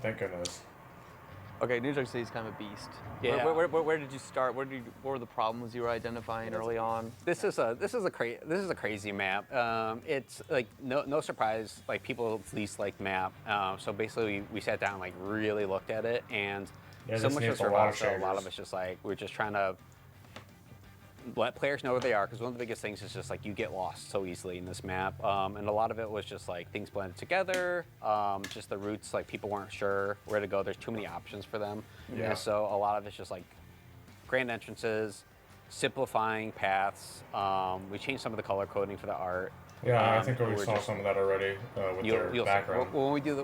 Thank goodness. Okay, New York City is kind of a beast. Yeah. Where did you start? What were the problems you were identifying early on? This is a crazy map. It's like no surprise, like people's least liked map. So basically, we sat down, like really looked at it, and so much of survival. A lot of it's just like we're just trying to let players know where they are, because one of the biggest things is just like you get lost so easily in this map, and a lot of it was just like things blended together, just the routes, like people weren't sure where to go. There's too many options for them, and so a lot of it's just like grand entrances, simplifying paths. We changed some of the color coding for the art. Yeah, I think we saw some of that already with their background. When we do the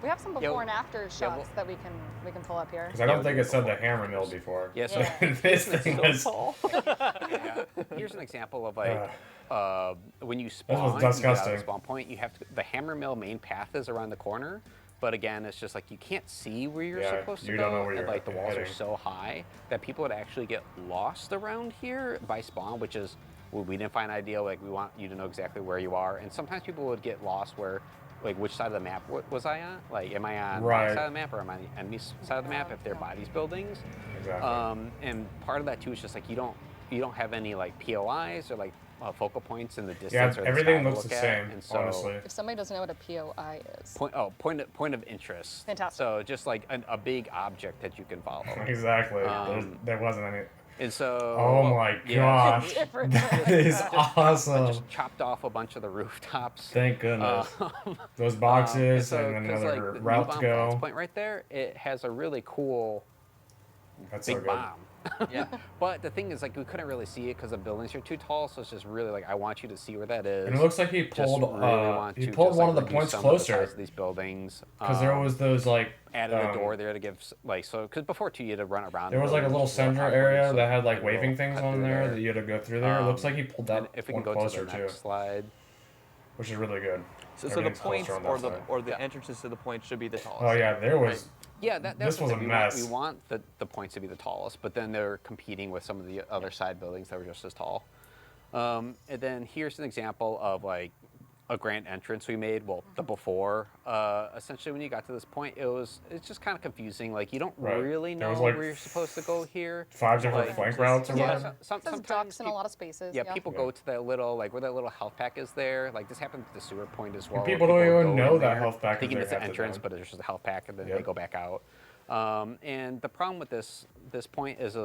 we have some before and after shots that we can pull up here. Because I don't think it said the hammer mill before. Yeah, so this thing is tall. Here's an example of like when you spawn, this was disgusting. You get out of the spawn point, you have to, the hammer mill main path is around the corner, but again, it's just like you can't see where you're supposed to go. Don't know where and you're like the walls heading. are so high that people would actually get lost around here by spawn, which is we didn't find ideal. Like we want you to know exactly where you are, and sometimes people would get lost where, like, which side of the map was I on? Like, am I on my side of the map or am I on the enemy side of the map if they're by these buildings? Exactly. And part of that too is just like you don't have any like POIs or like focal points in the distance. Yeah, or the everything sky looks to the look same, at. And so, honestly. If somebody doesn't know what a POI is. Point of interest. Fantastic. So just like a big object that you can follow. Exactly. There wasn't any. And so. Oh my gosh, that is awesome. I just chopped off a bunch of the rooftops. Thank goodness. Those boxes so, and another like, route to go. Point right there, it has a really cool That's big so good. bomb. Yeah. But the thing is, like, we couldn't really see it because the buildings are too tall. So it's just really like, I want you to see where that is. And it looks like he pulled one of the points closer. These buildings. Because there was those like added a door there to give like so. Because before too, you had to run around. There was like a little center area that had like waving things on there that you had to go through there. It looks like he pulled that if we one can go closer to the next slide. Which is really good. So the points or the entrances to the points should be the tallest. Oh yeah, there was. Right. Yeah, that's this was a mess. We want the points to be the tallest, but then they're competing with some of the other side buildings that were just as tall. And then here's an example of like a grand entrance we made. Well, the before. Essentially, when you got to this point, it's just kind of confusing. Like you don't really know where you're supposed to go here. 5 different flank routes or whatever. There's ducks in a lot of spaces. Yeah, people go to that little like where that little health pack is there. Like this happened at the sewer point as well. And people don't even know that health pack is thinking there. it's the entrance, but it's just a health pack, and then they go back out. And the problem with this point is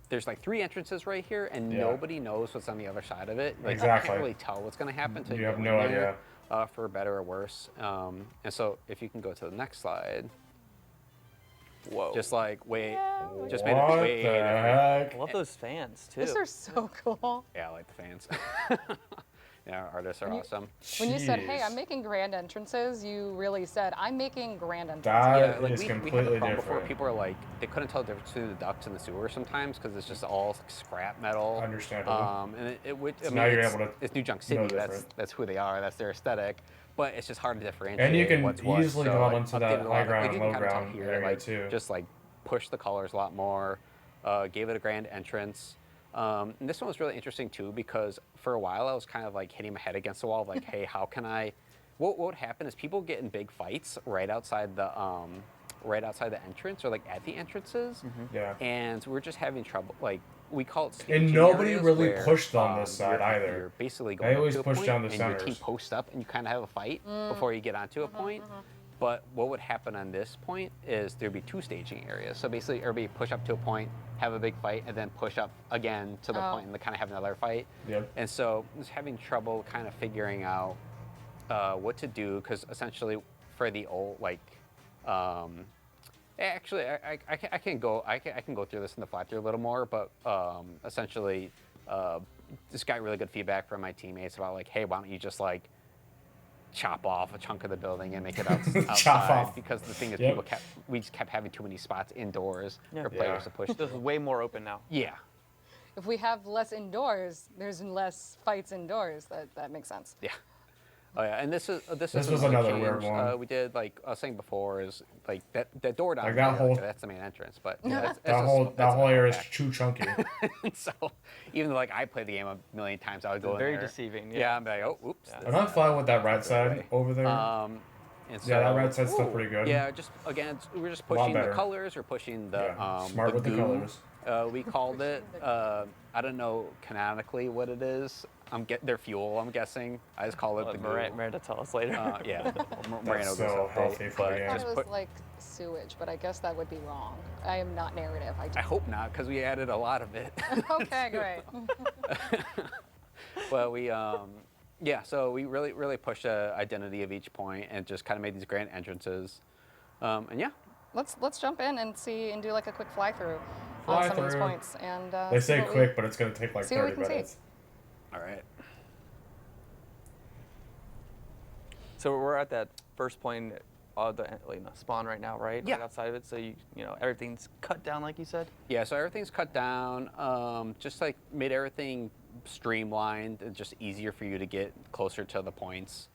there's like 3 entrances right here, and nobody knows what's on the other side of it. Like you can't really tell what's going to happen until you have no idea. For better or worse. And so if you can go to the next slide. Whoa. Just like wait. Yeah. Just What made it the way. heck? I love those fans too. These are so cool. Yeah, I like the fans. Yeah, our artists are awesome. When you said, "Hey, I'm making grand entrances," you really said, "I'm making grand entrances." That like is we completely had a problem different. before. People are like, they couldn't tell the difference between the ducts and the sewer sometimes because it's just all scrap metal. Understandable. And it would. So now you're able to It's New Junk know City. different. That's who they are. That's their aesthetic. But it's just hard to differentiate. And you can what's what. easily So, go like, onto that updated a lot high of- ground like, and you low can kinda tell ground here, area like, too. Just like push the colors a lot more. Gave it a grand entrance. And this one was really interesting too because for a while I was kind of like hitting my head against the wall, of like, hey, how can I? What would happen is people get in big fights right outside the entrance or like at the entrances. Yeah. And we're just having trouble. Like we call it. And nobody really pushed on this side either. You're basically They going always up to a push point down the and your centers. team posts up and you kind of have a fight before you get onto a point. But what would happen on this point is there'd be 2 staging areas. So basically, everybody push up to a point, have a big fight, and then push up again to the point and kind of have another fight. Yep. And so I was having trouble kind of figuring out what to do because essentially for the old actually I can go through this in the flat through a little more, but essentially just got really good feedback from my teammates about like, hey, why don't you just like chop off a chunk of the building and make it outside Chop off. because the thing is we just kept having too many spots indoors for players to push. This is way more open now. Yeah. If we have less indoors, there's less fights indoors. That makes sense. Yeah. Oh yeah, and this was another weird one. We did like I was saying before is like that door down Like there. that whole- That's the main entrance, but yeah, That whole area is too chunky. so even though like I played the game a million times, I would go in Very there. deceiving. Yeah, I'm like, oh, oops. I'm not fine with that right side over there. And so, Yeah, that red set's still pretty good. Yeah, just again, we're just A lot pushing the better. colors. We're pushing the Smart with the goo. colors. We called it. I don't know canonically what it is. Their fuel. I'm guessing. I just call it the goo. Miranda tell us later. Yeah, That's Moreno so goes healthy for the but game. I just thought it put- was like sewage, but I guess that would be wrong. I am not narrative. I hope not, because we added a lot of it. Okay, great. But we, yeah, so we really pushed the identity of each point and just kind of made these grand entrances. And yeah, Let's jump in and see and do like a quick fly through on Fly some of these through. points. And They see say what quick, but it's going to take like see what we 30 can see. minutes. all right. So we're at that first point of the spawn right now, right? Yeah. Right outside of it. So you know everything's cut down like you said. Yeah, so everything's cut down, just like made everything streamlined and just easier for you to get closer to the points.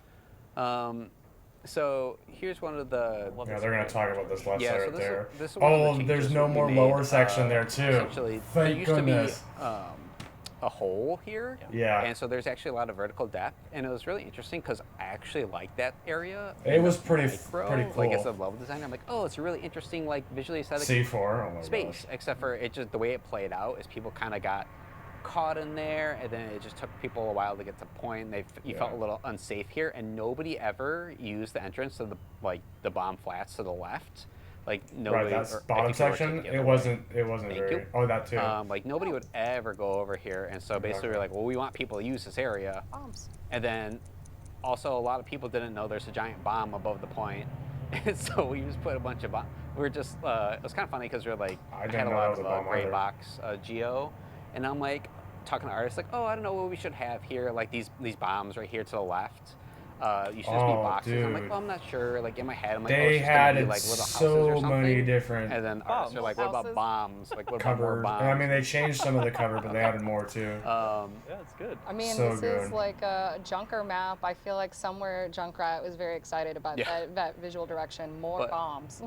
So here's one of the. Yeah, they're going to talk about this left Yeah, side so right there. this is one of the Oh, changes there's no we more made. lower section there too. Essentially, there Thank used goodness. to be a hole here. Yeah. And so there's actually a lot of vertical depth, and it was really interesting because I actually like that area. It was The pretty micro, pretty Like cool. as a level designer, I'm like, oh, it's a really interesting, like visually aesthetic C4, oh my space. gosh. Except for it just the way it played out is people kind of got caught in there, and then it just took people a while to get to the point. You felt a little unsafe here, and nobody ever used the entrance to the bomb flats to the left. Like nobody. Right, that's or bottom I think they were section. taking the It other wasn't. way. It wasn't Thank very. you. Oh, that too. Like nobody would ever go over here, and so basically we're like, well, we want people to use this area, Bombs. and then also a lot of people didn't know there's a giant bomb above the point, and so we just put a bunch of bombs. We were just it was kind of funny because we were like, I I didn't had a know lot that was of a bomb gray either. box geo, and I'm like talking to artists like, oh, I don't know what we should have here, like these bombs right here to the left. You should just be Oh, boxes. I'm like, dude. well, I'm not sure. Like in my head, I'm like, oh, They it's just gonna had be it like little houses so or something. many different And then artists are like, what about Houses. bombs? Like what about more covers. bombs? And I mean, they changed some of the cover, but they added more too. Yeah, it's good. I mean, So this good. is like a Junker map. I feel like somewhere Junkrat was very excited about Yeah. that visual direction. More But- bombs.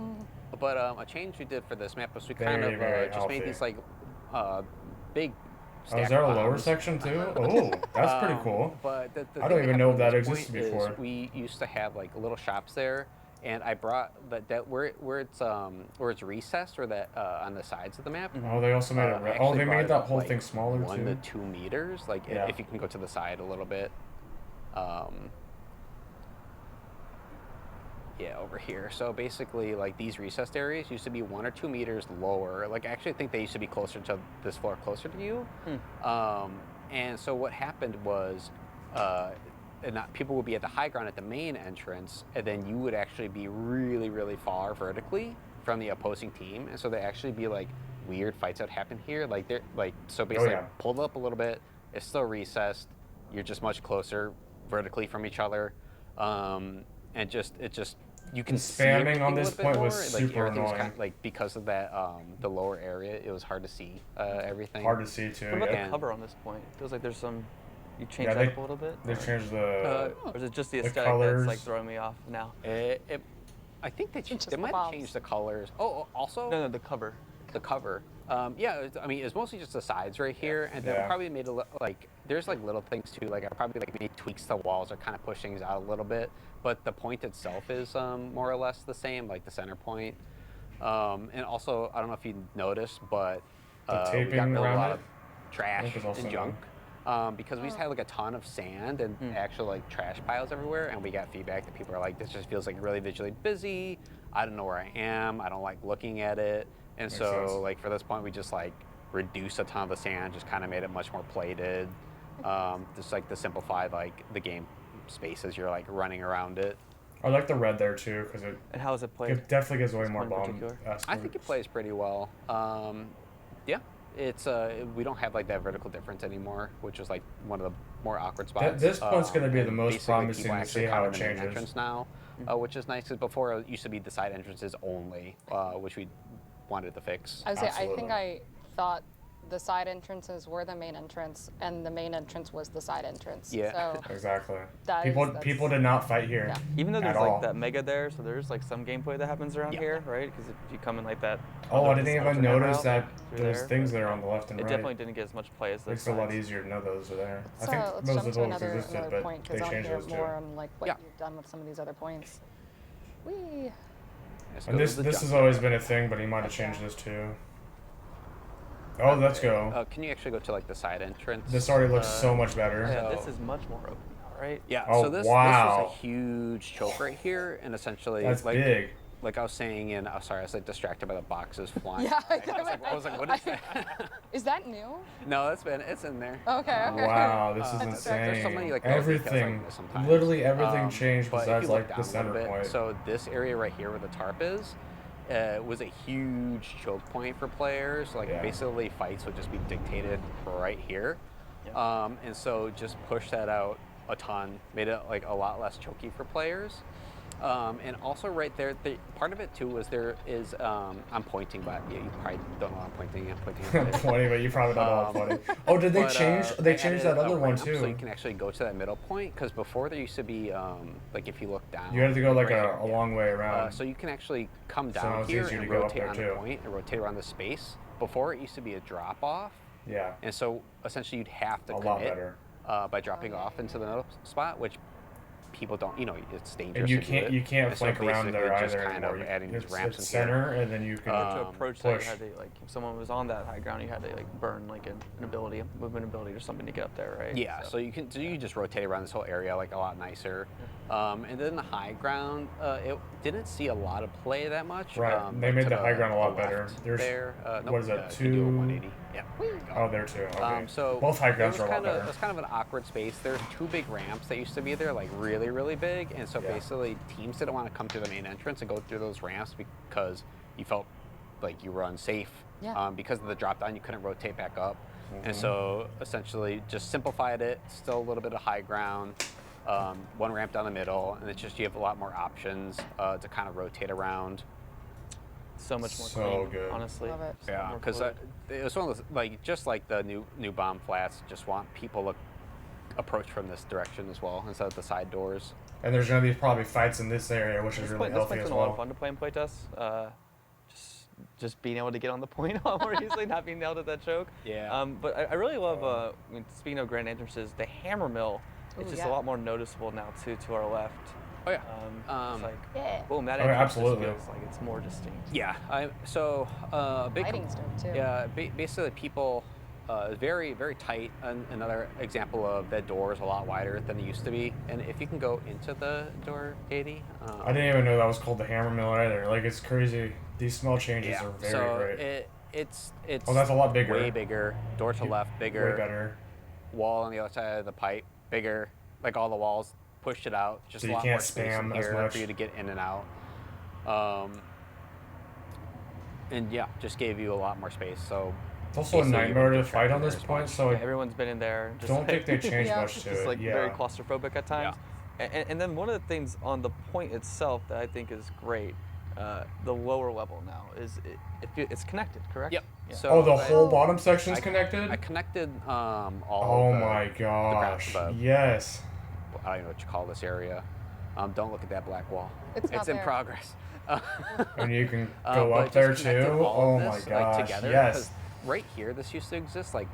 But a change we did for this map was we Very, kind of very just made healthy. these like big. Oh, is stack there a of lower bombs. section too? Oh, that's pretty cool. But the I thing don't even know if that happened at this existed point is before. We used to have like little shops there, and I brought that where it's recessed or that on the sides of the map. Oh, they also made it. I Oh, actually they brought made it that up, whole like, thing smaller 1 too. to 2 meters. Like Yeah. if you can go to the side a little bit. Yeah, over here. So basically, like these recessed areas used to be 1 or 2 meters lower. Like I actually think they used to be closer to this floor, closer to you. And so what happened was, people would be at the high ground at the main entrance, and then you would actually be really, really far vertically from the opposing team. And so there actually be like weird fights that happen here. Like they're like so basically yeah. pulled up a little bit. It's still recessed. You're just much closer vertically from each other, and it just you can The see spamming everything on a this little bit point more. was Like, super everything was annoying. like because of that the lower area, it was hard to see everything. Hard to see too. What about Yeah. the cover on this point? Feels like there's some. You changed Yeah, that they- up a little bit. They changed the. Or is it just the the aesthetic colors. that's like throwing me off now? I think they Just they the might have bombs. changed the colors. Oh, also No, the cover. the cover. I mean, it's mostly just the sides right here, and then Yeah. probably made like there's like little things too. Like I probably like made tweaks to the walls or kind of push things out a little bit, but the point itself is more or less the same, like the center point. And also, I don't know if you noticed, but The we got taping rid of a around lot it? of trash think it's also and junk. Because we just had like a ton of sand and actual like trash piles everywhere, and we got feedback that people are like, this just feels like really visually busy. I don't know where I am. I don't like looking at it. And Makes so sense. like for this point, we just like reduced a ton of the sand, just kind of made it much more plated. Just like to simplify like the game space as you're like running around it. I like the red there too because And how is it played? it definitely gives away This more one in bomb. particular? I think it plays pretty well. Yeah, it's we don't have like that vertical difference anymore, which is like one of the more awkward spots. This point's gonna be the and most basically promising people to actually see how come it in the main changes. entrance now, which is nice. Because before it used to be the side entrances only, which we wanted to fix. I would say, I think Absolutely. I thought the side entrances were the main entrance, and the main entrance was the side entrance. Yeah. So Exactly. That People is- that's- people did not fight here. Yeah. Even though at there's all. like that mega there, so there's like some gameplay that happens around Yeah. here, right? Because if you come in like that. Oh, I other- didn't this even alternate notice route that through there's there, things but there on the left and It right. definitely didn't get as much play as Makes this. it a lot easier to know those are there. I let's, think let's most jump of to those another existed, but point they because I want to changed hear those too. more on like what Yeah. you've done with some of these other points. Whee! Let's And go to the this has jump always area. been a thing, but he might have Okay. changed this too. Oh, let's go. Can you actually go to like the side entrance? This already looks so much better. Oh, yeah, So- this is much more open now, right? Yeah. Oh, So this wow. was a huge choke right here, and essentially That's like big. like I was saying, and sorry, I was like distracted by the boxes flying. Yeah, by. I was like, what is that? Is that new? No, it's in there. Okay. Okay. Wow, this is There's insane. so many, like, little details Everything, like this sometimes. literally everything changed But if besides you look like the down a center little bit, point. So this area right here where the tarp is, was a huge choke point for players. Like Yeah. basically fights would just be dictated right here. And so just push that out a ton, made it like a lot less choky for players. And also right there, part of it too was there is, I'm pointing, but yeah, you probably don't know I'm pointing. I'm pointing. at it. Funny, but you probably don't know what funny. Oh, did they But, change? They changed added that a other one ramp too. So you can actually go to that middle point, because before there used to be, like if you look down. You had to go like right a here, long way around. so you can actually come So now down it's here easier and to go up rotate there on too. the point and rotate around the space. Before it used to be a drop off, Yeah, and so essentially you'd have to a lot commit better. by dropping off into the middle spot, which people don't. It's dangerous. And you to do can't it. you can't And so flank around there basically just either kind anymore. of adding these It's ramps it's in here. center, and then you can To approach that, push. you had to like if someone was on that high ground, you had to like burn like an ability, a movement ability, or something to get up there, right? Yeah, so you just rotate around this whole area like a lot nicer. And then the high ground, it didn't see a lot of play that much. Right, they like made to the high ground a lot left better. There's- there. what is that, You can do a 2? 180. Yeah. There you go. Oh, there too. Okay. So both high grounds it are was a lot kind of better. it was kind of an awkward space. There's 2 big ramps that used to be there, like really, really big, and so Yeah. basically teams didn't want to come through the main entrance and go through those ramps because you felt like you were unsafe. Yeah. Because of the drop down, you couldn't rotate back up, Mm-hmm. and so essentially just simplified it. Still a little bit of high ground. 1 ramp down the middle, and it's just you have a lot more options to kind of rotate around. So much more So clean, good. honestly. Love it. So Yeah, more because fluid. it was one of those, like, just like the new bomb flats, just want people to approach from this direction as well instead of the side doors. And there's gonna be probably fights in this area, which is This really point, this healthy point's as been a lot well. of fun to play in playtests. Just being able to get on the point a lot more easily, not being nailed at that choke. Yeah. But I really love, I mean, speaking of grand entrances, the hammer mill, it's Ooh, just yeah. a lot more noticeable now too, to our left. Oh yeah. It's like, Yeah. boom, that Oh, yeah, entrance just absolutely. feels like it's more distinct. Yeah. So a big. Lighting's dope too. Yeah. Basically, people. Very, very tight. Another example of that door is a lot wider than it used to be. And if you can go into the door, Katie. I didn't even know that was called the hammer mill either. Like, it's crazy. These small changes Yeah. are very So great. it's Oh, that's a lot bigger. Way bigger. Door to left, bigger. Way better. Wall on the other side of the pipe, bigger. Like all the walls pushed it out. Just So a you lot can't more space in spam as here much. for you to get in and out. And yeah, just gave you a lot more space. So It's also a basically, you nightmare won't to get fight on trapped in this there as point, much. so Yeah, everyone's been in there. Just don't think they changed Yeah. much to just it. like Yeah. very claustrophobic at times. And then one of the things on the point itself that I think is great, the lower level now is it's connected, correct? Yep. Yeah. So Oh, the I- whole bottom section's I connected? I connected all. Oh the, my the gosh. the- Yes. I don't even know what you call this area. Don't look at that black wall. It's not in there. progress. And you can But go up just there connected too. all Oh of my this, gosh. Like, together, Yes. 'cause right here, this used to exist like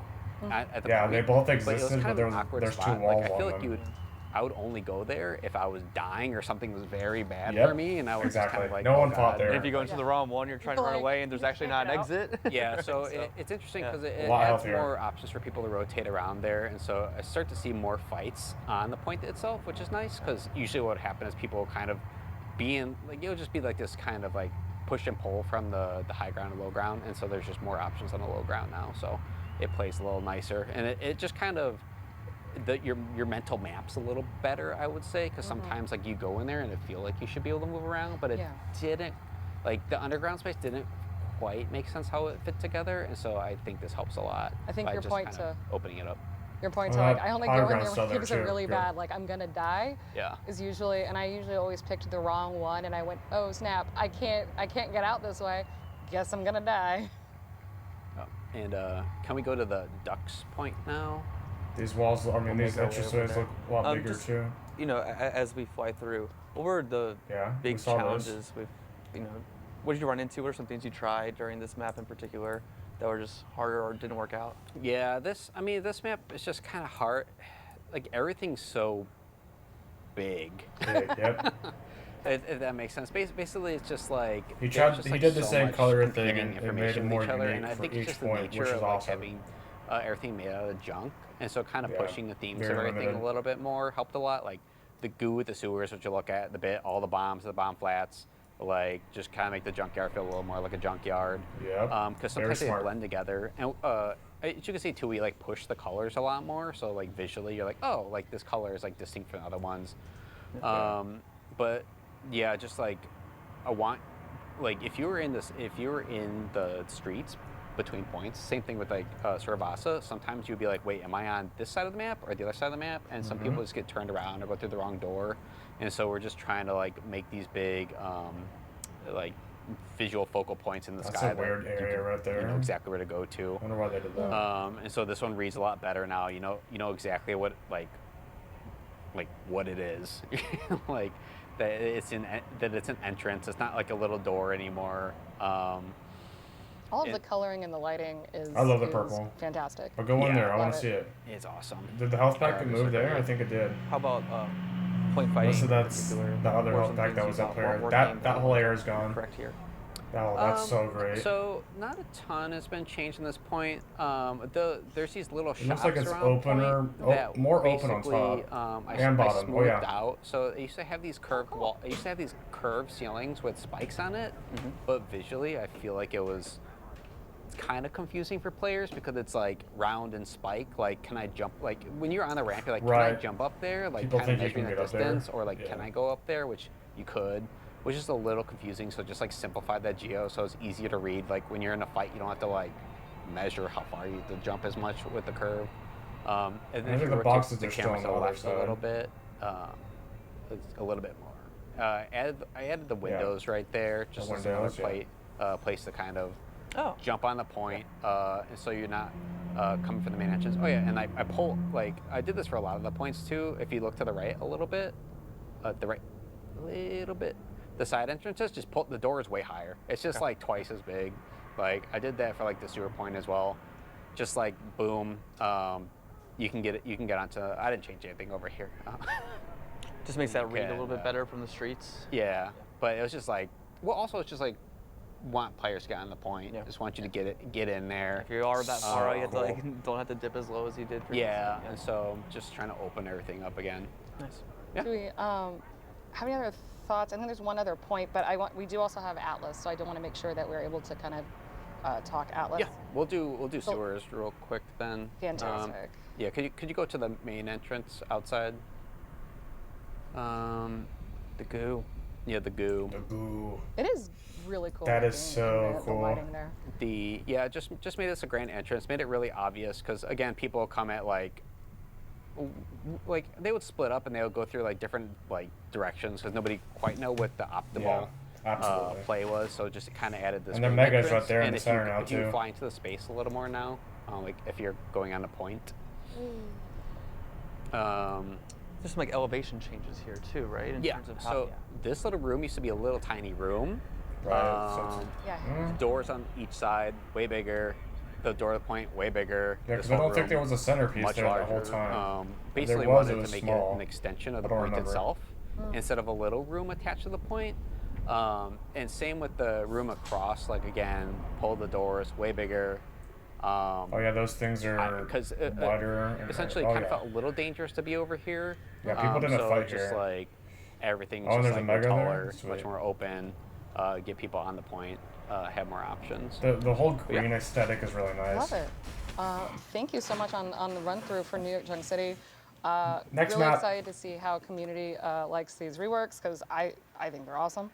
at the Yeah, point, they both but it was existed, kind but of there an was- awkward there's two spot. walls Like, I feel on like them. I would only go there if I was dying or something was very bad Yep, for me, and I was just exactly. kind of like, No oh, one fought God. there. And if you go into the wrong one, you're trying to run Like, away, and there's you actually can't not an get out. exit. Yeah, so So, it's interesting yeah. because A it lot adds healthier. more options for people to rotate around there, and so I start to see more fights on the point itself, which is nice because usually what would happen is people kind of being like it would just be like this kind of like push and pull from the high ground and low ground, and so there's just more options on the low ground now, so it plays a little nicer, and it just kind of your mental map's a little better, I would say, because sometimes like you go in there and it feel like you should be able to move around, but it Yeah. didn't. Like the underground space didn't quite make sense how it fit together, and so I think this helps a lot. I think by your just point kind of to- opening it up. Your point to Well, like that I only higher go in ground's there still when there things are too. really Good. bad, like I'm gonna die. Yeah. Is usually, and I usually always picked the wrong one, and I went, oh snap, I can't get out this way. Guess I'm gonna die. And can we go to the ducks point now? These walls, I mean, We'll these make our way over entrances there. look a lot bigger Just- too. You know, as we fly through, what were the Yeah, we big saw those. challenges with, you know, what did you run into? What are some things you tried during this map in particular that were just harder or didn't work out? Yeah, this map is just kind of hard. Like everything's so big. Big, yep. If that makes sense. Basically, it's just like He there's tried. just, He like, did the so same much color thing competing and it made it information more with each other, and unique I for think it's each just the point, nature which is of like awesome. having everything made out of junk, and so kind of Yeah, pushing the themes of very everything limited. a little bit more helped a lot. Like the goo with the sewers, which you look at the bit, all the bombs, the bomb flats, like just kind of make the junkyard feel a little more like a junkyard. Yep. Because Very sometimes they smart. blend together, and as you can see too, we like push the colors a lot more. So like visually, you're like, oh, like this color is like distinct from the other ones. But yeah, just like I want, like if you were in the streets between points, same thing with like Saravasa. Sometimes you'd be like, wait, am I on this side of the map or the other side of the map? And some people just get turned around or go through the wrong door. And so we're just trying to like make these big like visual focal points in the That's sky. a weird that you area can- right there. You know exactly where to go to. I wonder why they did that. And so this one reads a lot better now. You know exactly what what it is, like that it's an entrance. It's not like a little door anymore. All of the coloring and the lighting is I love the is purple. fantastic. But go in Yeah. there. I want Love to it. see it. It's awesome. Did the health pack Alright, move Mr. there? Great. I think it did. How about point fighting? Unless in that's particular? the other What are health some pack things that you was thought up there. weren't That working that whole you area want is to gone. correct here. Oh, that's so great. So not a ton has been changed in this point. There's these little shops It looks like it's around opener, point that more open on basically, top I and bottom. Oh smoothed yeah. out. So it used to have these curved wall. It used to have these curved ceilings with spikes on it, but visually, I feel like it's kind of confusing for players because it's like round and spike. Like, can I jump? Like when you're on the ramp, you're like, can I Right. jump up there? Like, People kind of think you measuring can the get up there. distance, or like, can Yeah. I go up there? Which you could. Which is a little confusing. So just like simplify that geo so it's easier to read. Like when you're in a fight, you don't have to like measure how far you have to jump as much with the curve. And then I if think you the rotate boxes the are still camera on to the the other left a little side. bit, it's a little bit more. I added the windows right there, just as another windows, place to kind of Oh. jump on the point, and so you're not coming from the main entrance. Oh yeah, and I pull, like I did this for a lot of the points too. If you look to the right a little bit, the side entrances, just pull the door is way higher. It's just like twice as big. Like I did that for like the sewer point as well. Just like boom, you can get onto. I didn't change anything over here. Just makes that read a can, little bit better from the streets. Yeah, but it was just like, well, also it's just like want players to get on the point. Yeah. Just want you to get in there. If you are that far out, you have to cool. like don't have to dip as low as you did. Yeah, previously. and so just trying to open everything up again. Nice. Yeah. Do we have any other thoughts? I think there's one other point, but we do also have Atlas, so I do want to make sure that we're able to kind of talk Atlas. Yeah, we'll do sewers real quick then. Fantastic. Yeah, could you go to the main entrance outside? The goo. Yeah, the goo. The goo. It is really cool. That is looking, so the cool. lighting there. Just made this a grand entrance. Made it really obvious because again, people come at like they would split up and they would go through like different like directions because nobody quite know what the optimal absolutely. play was. So just kind of added this. And the grand mega's right entrance. there in And the if center now, if you too. fly into the space a little more now, like if you're going on a point. There's some like elevation changes here too, right? In terms of how, So this little room used to be a little tiny room. Right. So Yeah. Doors on each side, way bigger. The door to the point, way bigger. yeah, This because I whole don't think room, there was a centerpiece much there larger. the whole time. Basically there was, wanted it was to make small. it an extension of the I don't point remember. itself instead of a little room attached to the point. And same with the room across. Like again, pull the doors, way bigger. Oh yeah, those things are Because wider. And, essentially oh, kind yeah. of felt a little dangerous to be over here. Yeah, people didn't so fight just here. like everything's Oh, and just there's a like mega there? taller, Sweet. much more open, get people on the point, have more options. The whole Yeah. green aesthetic is really nice. Love it. Thank you so much on the run through for New York Junk City. Next really map. excited to see how community likes these reworks because I think they're awesome.